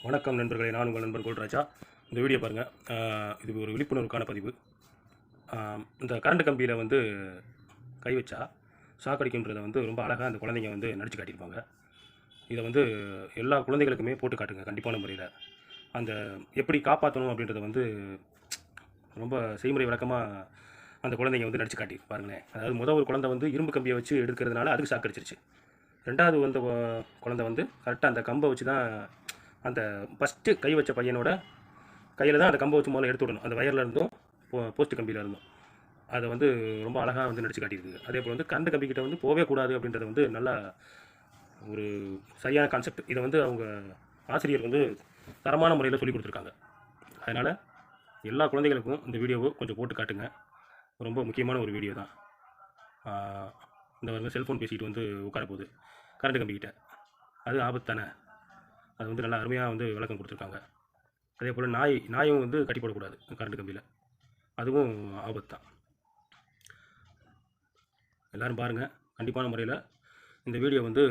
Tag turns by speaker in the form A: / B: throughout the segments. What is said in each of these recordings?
A: வணக்கம் நண்பர்களே, நான் உங்கள் நண்பர் கோல்ராஜா. இந்த வீடியோ பாருங்கள். இது ஒரு விழிப்புணர்வுக்கான பதிவு. இந்த கரண்ட் கம்பியில் வந்து கை வச்சா ஷாக் அடிக்குன்றதை வந்து ரொம்ப அழகாக அந்த குழந்தைங்க வந்து நடிச்சு காட்டியிருப்பாங்க. இதை வந்து எல்லா குழந்தைகளுக்குமே போட்டு காட்டுங்க கண்டிப்பான முறையில். அந்த எப்படி காப்பாற்றணும் அப்படின்றத வந்து ரொம்ப செய்முறை விளக்கமாக அந்த குழந்தைங்க வந்து நடிச்சு காட்டி பாருங்களேன். அதாவது ஒரு குழந்தை வந்து இரும்பு கம்பியை வச்சு எடுக்கிறதுனால அதுக்கு ஷாக் அடிச்சிருச்சு. ரெண்டாவது வந்த குழந்தை வந்து கரெக்டாக அந்த கம்பை வச்சு தான் அந்த ஃபஸ்ட்டு கை வச்ச பையனோட கையில் தான் அந்த கம்பை வச்சு முதல்ல எடுத்து விடணும். அந்த வயரில் இருந்தும் போஸ்ட் கம்பியில் இருந்தும் அதை வந்து ரொம்ப அழகாக வந்து நடிச்சு காட்டியிருக்குது. அதே போல் வந்து கரண்ட் கம்பிக்கிட்ட வந்து போகவே கூடாது அப்படின்றத வந்து நல்லா ஒரு சரியான கான்செப்ட். இதை வந்து அவங்க ஆசிரியர் வந்து தரமான முறையில் சொல்லி கொடுத்துருக்காங்க. அதனால் எல்லா குழந்தைகளுக்கும் இந்த வீடியோவை கொஞ்சம் போட்டு காட்டுங்க. ரொம்ப முக்கியமான ஒரு வீடியோ தான். இந்த வந்து செல்ஃபோன் பேசிக்கிட்டு வந்து உட்கார போகுது கரண்ட் கம்பிக்கிட்ட, அது ஆபத்து தானே. அது வந்து நல்லா அருமையாக வந்து விளக்கம் கொடுத்துருக்காங்க. அதே போல் நாயும் வந்து கட்டி போடக்கூடாது கரண்ட் கம்பியில், அதுவும் ஆபத்து தான். எல்லோரும் பாருங்கள். கண்டிப்பான முறையில் இந்த வீடியோ வந்து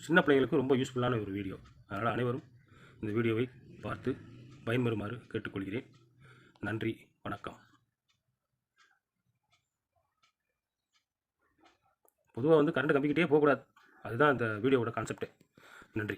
A: சின்ன பிள்ளைங்களுக்கு ரொம்ப யூஸ்ஃபுல்லான ஒரு வீடியோ. அதனால் அனைவரும் இந்த வீடியோவை பார்த்து பயன்பெறுமாறு கேட்டுக்கொள்கிறேன். நன்றி, வணக்கம். பொதுவாக வந்து கரண்ட் கம்பிக்கிட்டே போகக்கூடாது, அதுதான் இந்த வீடியோவோட கான்செப்டே. நன்றி.